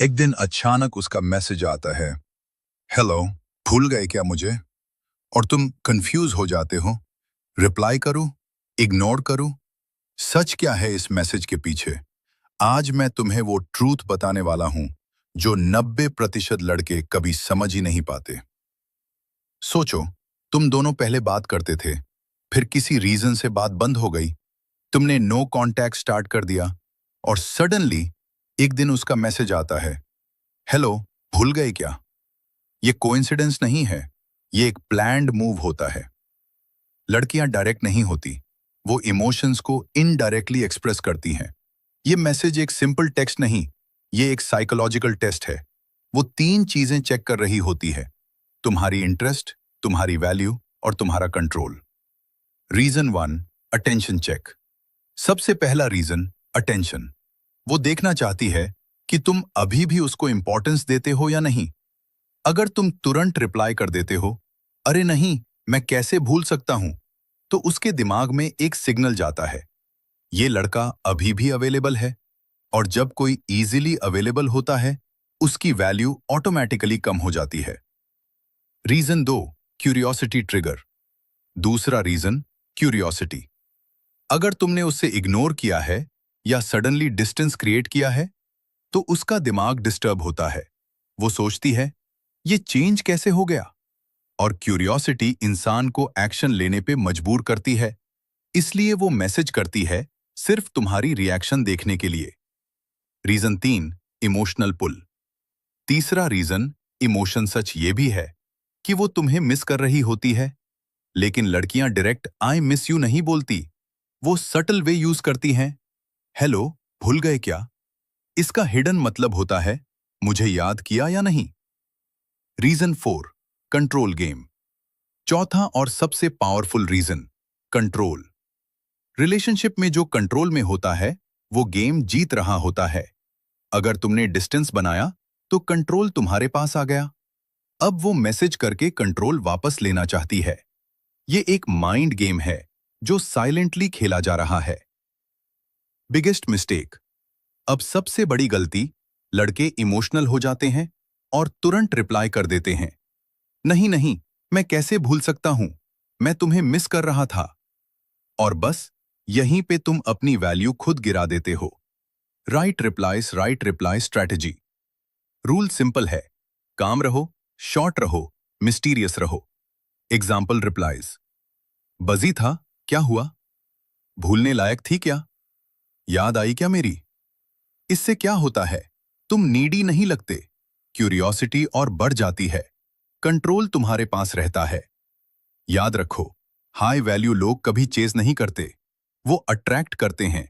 एक दिन अचानक उसका मैसेज आता है, हेलो, भूल गए क्या मुझे? और तुम कंफ्यूज हो जाते हो। रिप्लाई करूं, इग्नोर करूं? सच क्या है इस मैसेज के पीछे? आज मैं तुम्हें वो ट्रूथ बताने वाला हूं जो 90% लड़के कभी समझ ही नहीं पाते। सोचो, तुम दोनों पहले बात करते थे, फिर किसी रीजन से बात बंद हो गई। तुमने नो कांटेक्ट स्टार्ट कर दिया और सडनली एक दिन उसका मैसेज आता है, हेलो, भूल गए क्या? ये कोइंसिडेंस नहीं है, ये एक प्लान्ड मूव होता है। लड़कियां डायरेक्ट नहीं होती, वो इमोशंस को इनडायरेक्टली एक्सप्रेस करती हैं। ये मैसेज एक सिंपल टेक्स्ट नहीं, ये एक साइकोलॉजिकल टेस्ट है। वो 3 चीजें चेक कर रही होती है, तुम्हारी इंटरेस्ट, तुम्हारी वैल्यू और तुम्हारा कंट्रोल। Reason 1, attention check. सबसे पहला रीजन, अटेंशन। वो देखना चाहती है कि तुम अभी भी उसको इंपॉर्टेंस देते हो या नहीं। अगर तुम तुरंत रिप्लाई कर देते हो, अरे नहीं, मैं कैसे भूल सकता हूं, तो उसके दिमाग में एक सिग्नल जाता है, ये लड़का अभी भी अवेलेबल है। और जब कोई इजीली अवेलेबल होता है, उसकी वैल्यू ऑटोमेटिकली कम हो जाती है। Reason 2, curiosity trigger. दूसरा रीजन, क्यूरियोसिटी। अगर तुमने उसे इग्नोर किया है या सडनली डिस्टेंस क्रिएट किया है, तो उसका दिमाग डिस्टर्ब होता है। वो सोचती है, ये चेंज कैसे हो गया? और क्यूरियोसिटी इंसान को एक्शन लेने पे मजबूर करती है, इसलिए वो मैसेज करती है सिर्फ तुम्हारी रिएक्शन देखने के लिए। रीजन 3, इमोशनल पुल। तीसरा रीजन, इमोशन सच ये भी है कि वो तुम्हें मिस कर रही होती है, लेकिन लड़कियां डायरेक्ट आई मिस यू नहीं बोलती, वो सटल वे यूज करती हैं। हेलो, भूल गए क्या? इसका हिडन मतलब होता है, मुझे याद किया या नहीं। Reason 4, control game. चौथा और सबसे पावरफुल रीजन, कंट्रोल। रिलेशनशिप में जो कंट्रोल में होता है, वो गेम जीत रहा होता है। अगर तुमने डिस्टेंस बनाया, तो कंट्रोल तुम्हारे पास आ गया। अब वो मैसेज करके कंट्रोल वापस लेना चाहती है। ये एक माइंड गेम है जो साइलेंटली खेला जा रहा है। Biggest mistake. अब सबसे बड़ी गलती, लड़के इमोशनल हो जाते हैं और तुरंत रिप्लाई कर देते हैं, नहीं नहीं, मैं कैसे भूल सकता हूं, मैं तुम्हें मिस कर रहा था। और बस यहीं पे तुम अपनी वैल्यू खुद गिरा देते हो। Right reply strategy. Rule simple है, काम रहो, शॉर्ट रहो, मिस्टीरियस रहो। एग्जाम्पल रिप्लाईज, बजी था, क्या हुआ? भूलने लायक थी क्या? याद आई क्या मेरी? इससे क्या होता है, तुम नीडी नहीं लगते, क्यूरियोसिटी और बढ़ जाती है, कंट्रोल तुम्हारे पास रहता है। याद रखो, हाई वैल्यू लोग कभी चेज नहीं करते, वो अट्रैक्ट करते हैं,